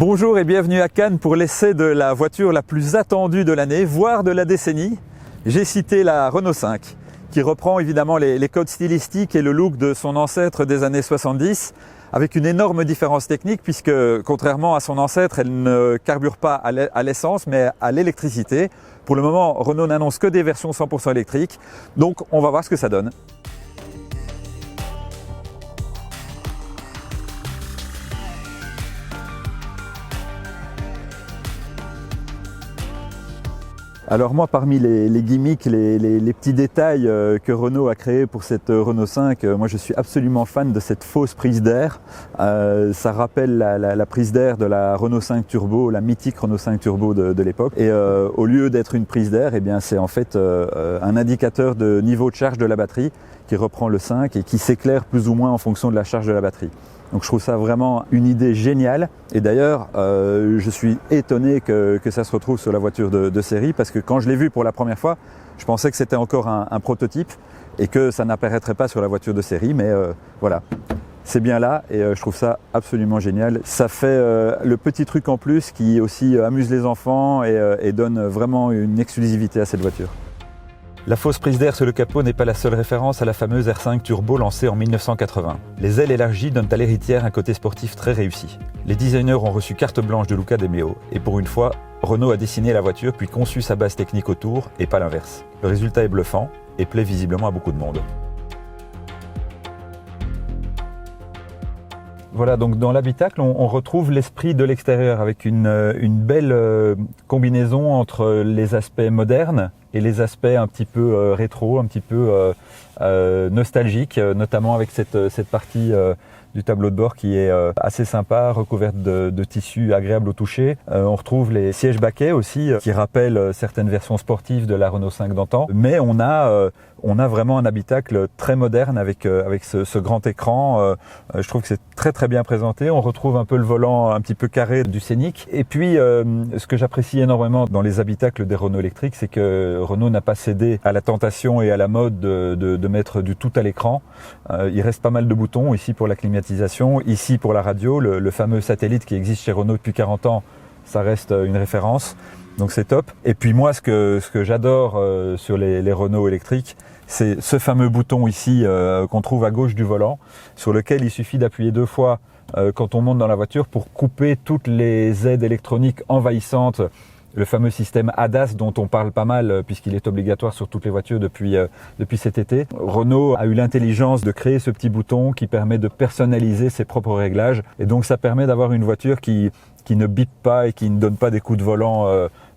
Bonjour et bienvenue à Cannes pour l'essai de la voiture la plus attendue de l'année, voire de la décennie. J'ai cité la Renault 5, qui reprend évidemment les codes stylistiques et le look de son ancêtre des années 70, avec une énorme différence technique puisque, contrairement à son ancêtre, elle ne carbure pas à l'essence mais à l'électricité. Pour le moment, Renault n'annonce que des versions 100% électriques, donc on va voir ce que ça donne. Alors moi, parmi les gimmicks, les petits détails que Renault a créés pour cette Renault 5, moi je suis absolument fan de cette fausse prise d'air. Ça rappelle la prise d'air de la Renault 5 Turbo, la mythique Renault 5 Turbo de l'époque. Et au lieu d'être une prise d'air, eh bien c'est en fait un indicateur de niveau de charge de la batterie qui reprend le 5 et qui s'éclaire plus ou moins en fonction de la charge de la batterie. Donc je trouve ça vraiment une idée géniale et d'ailleurs je suis étonné que ça se retrouve sur la voiture de série parce que quand je l'ai vu pour la première fois, je pensais que c'était encore un prototype et que ça n'apparaîtrait pas sur la voiture de série, mais voilà, c'est bien là et je trouve ça absolument génial. Ça fait le petit truc en plus qui aussi amuse les enfants et donne vraiment une exclusivité à cette voiture. La fausse prise d'air sur le capot n'est pas la seule référence à la fameuse R5 Turbo lancée en 1980. Les ailes élargies donnent à l'héritière un côté sportif très réussi. Les designers ont reçu carte blanche de Luca De Meo, et pour une fois, Renault a dessiné la voiture puis conçu sa base technique autour, et pas l'inverse. Le résultat est bluffant, et plaît visiblement à beaucoup de monde. Voilà, donc dans l'habitacle, on retrouve l'esprit de l'extérieur avec une belle combinaison entre les aspects modernes et les aspects un petit peu rétro, un petit peu nostalgiques, notamment avec cette partie du tableau de bord qui est assez sympa, recouverte de tissu agréable au toucher. On retrouve les sièges baquets aussi qui rappellent certaines versions sportives de la Renault 5 d'antan, mais on a vraiment un habitacle très moderne avec ce grand écran. Je trouve que c'est très bien présenté. On retrouve un peu le volant un petit peu carré du Scénic. Et puis, ce que j'apprécie énormément dans les habitacles des Renault électriques, c'est que Renault n'a pas cédé à la tentation et à la mode de mettre du tout à l'écran. Il reste pas mal de boutons ici pour la climatisation, ici pour la radio. Le fameux satellite qui existe chez Renault depuis 40 ans, ça reste une référence. Donc c'est top. Et puis moi, ce que j'adore sur les Renault électriques, c'est ce fameux bouton ici qu'on trouve à gauche du volant, sur lequel il suffit d'appuyer 2 fois quand on monte dans la voiture pour couper toutes les aides électroniques envahissantes. Le fameux système ADAS dont on parle pas mal puisqu'il est obligatoire sur toutes les voitures depuis cet été. Renault a eu l'intelligence de créer ce petit bouton qui permet de personnaliser ses propres réglages et donc ça permet d'avoir une voiture qui ne bip pas et qui ne donne pas des coups de volant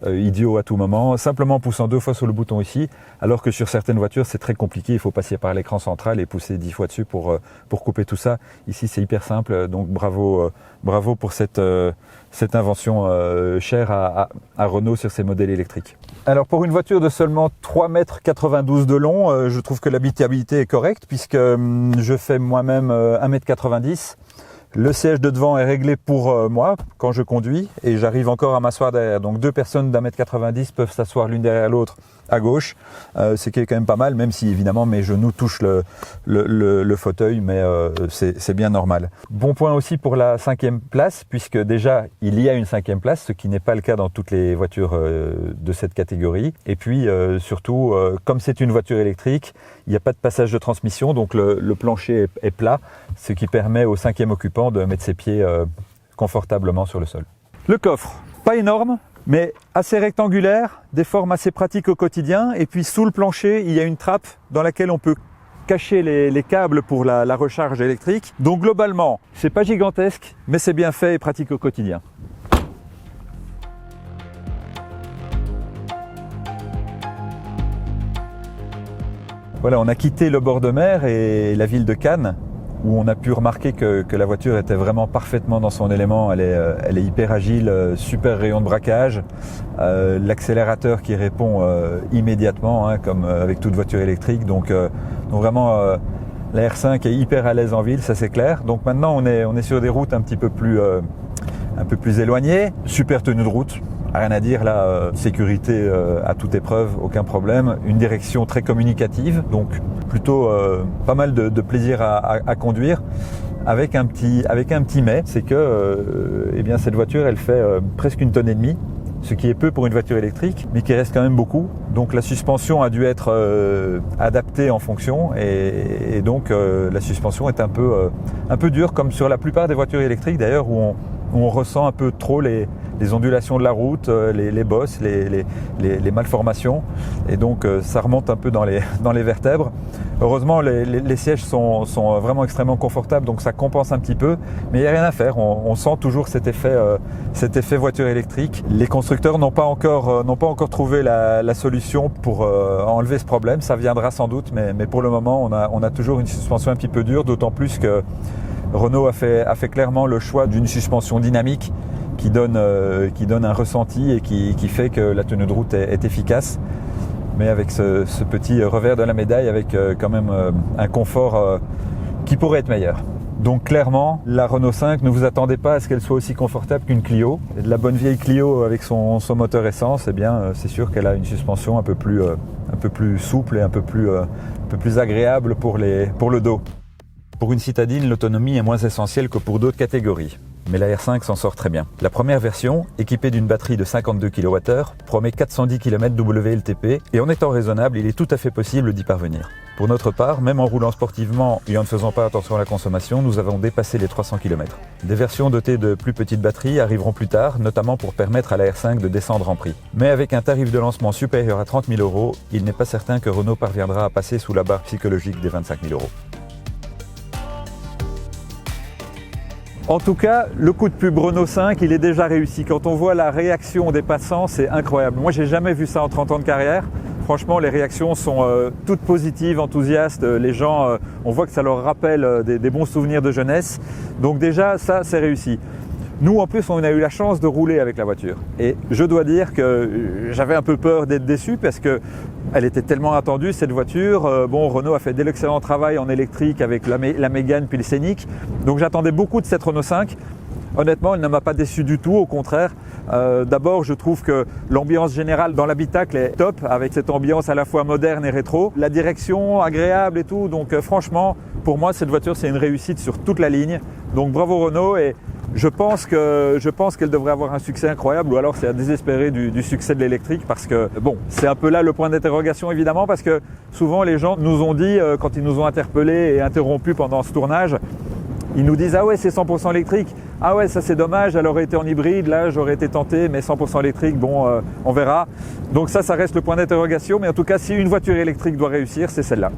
idiots à tout moment, simplement en poussant 2 fois sur le bouton ici, alors que sur certaines voitures c'est très compliqué, il faut passer par l'écran central et pousser 10 fois dessus pour couper tout ça. Ici c'est hyper simple, donc bravo pour cette invention chère à Renault sur ses modèles électriques. Alors pour une voiture de seulement 3,92 m de long, je trouve que l'habitabilité est correcte puisque je fais moi-même 1,90 m. Le siège de devant est réglé pour moi quand je conduis et j'arrive encore à m'asseoir derrière. Donc 2 personnes d'1,90 m peuvent s'asseoir l'une derrière l'autre à gauche. C'est quand même pas mal, même si évidemment mes genoux touchent le fauteuil, mais c'est bien normal. Bon point aussi pour la 5e place, puisque déjà il y a une 5e place, ce qui n'est pas le cas dans toutes les voitures de cette catégorie. Et puis surtout, comme c'est une voiture électrique, il n'y a pas de passage de transmission, donc le plancher est plat, ce qui permet au 5e occupant de mettre ses pieds confortablement sur le sol. Le coffre, pas énorme, mais assez rectangulaire, des formes assez pratiques au quotidien. Et puis sous le plancher, il y a une trappe dans laquelle on peut cacher les câbles pour la recharge électrique. Donc globalement, c'est pas gigantesque, mais c'est bien fait et pratique au quotidien. Voilà, on a quitté le bord de mer et la ville de Cannes, où on a pu remarquer que la voiture était vraiment parfaitement dans son élément. Elle est hyper agile, super rayon de braquage, l'accélérateur qui répond immédiatement, hein, comme avec toute voiture électrique. Donc vraiment, la R5 est hyper à l'aise en ville, ça c'est clair. Donc maintenant on est sur des routes un peu plus éloignées, super tenue de route. Rien à dire là, sécurité à toute épreuve, aucun problème. Une direction très communicative, donc plutôt pas mal de plaisir à conduire. avec un petit mais, c'est que eh bien cette voiture elle fait presque 1,5 tonnes, ce qui est peu pour une voiture électrique, mais qui reste quand même beaucoup. Donc la suspension a dû être adaptée en fonction, et donc la suspension est un peu dure, comme sur la plupart des voitures électriques d'ailleurs, où on ressent un peu trop les ondulations de la route, les bosses, les malformations, et donc ça remonte un peu dans les vertèbres. Heureusement, les sièges sont vraiment extrêmement confortables, donc ça compense un petit peu, mais il n'y a rien à faire. On sent toujours cet effet voiture électrique. Les constructeurs n'ont pas encore trouvé la solution pour enlever ce problème. Ça viendra sans doute, mais pour le moment, on a toujours une suspension un petit peu dure, d'autant plus que Renault a fait clairement le choix d'une suspension dynamique qui donne un ressenti et qui fait que la tenue de route est efficace, mais avec ce petit revers de la médaille, avec quand même un confort qui pourrait être meilleur. Donc clairement, la Renault 5, ne vous attendez pas à ce qu'elle soit aussi confortable qu'une Clio. Et de la bonne vieille Clio avec son moteur essence, eh bien c'est sûr qu'elle a une suspension un peu plus souple et un peu plus agréable pour le dos. Pour une citadine, l'autonomie est moins essentielle que pour d'autres catégories, mais la R5 s'en sort très bien. La première version, équipée d'une batterie de 52 kWh, promet 410 km WLTP, et en étant raisonnable, il est tout à fait possible d'y parvenir. Pour notre part, même en roulant sportivement et en ne faisant pas attention à la consommation, nous avons dépassé les 300 km. Des versions dotées de plus petites batteries arriveront plus tard, notamment pour permettre à la R5 de descendre en prix. Mais avec un tarif de lancement supérieur à 30 000 €, il n'est pas certain que Renault parviendra à passer sous la barre psychologique des 25 000 €. En tout cas, le coup de pub Renault 5, il est déjà réussi. Quand on voit la réaction des passants, c'est incroyable. Moi, j'ai jamais vu ça en 30 ans de carrière. Franchement, les réactions sont toutes positives, enthousiastes. Les gens, on voit que ça leur rappelle des bons souvenirs de jeunesse. Donc déjà, ça, c'est réussi. Nous, en plus, on a eu la chance de rouler avec la voiture. Et je dois dire que j'avais un peu peur d'être déçu parce qu'elle était tellement attendue, cette voiture. Renault a fait de l'excellent travail en électrique avec la Mégane puis le Scénic. Donc j'attendais beaucoup de cette Renault 5. Honnêtement, elle ne m'a pas déçu du tout, au contraire. D'abord, je trouve que l'ambiance générale dans l'habitacle est top, avec cette ambiance à la fois moderne et rétro. La direction agréable et tout. Donc franchement, pour moi, cette voiture, c'est une réussite sur toute la ligne. Donc bravo Renault, et je pense qu'elle devrait avoir un succès incroyable, ou alors c'est à désespérer du succès de l'électrique, parce que bon, c'est un peu là le point d'interrogation évidemment, parce que souvent les gens nous ont dit, quand ils nous ont interpellés et interrompus pendant ce tournage, ils nous disent « Ah ouais, c'est 100% électrique. Ah ouais, ça c'est dommage, elle aurait été en hybride, là j'aurais été tenté, mais 100% électrique, bon, on verra. » Donc ça reste le point d'interrogation, mais en tout cas, si une voiture électrique doit réussir, c'est celle-là.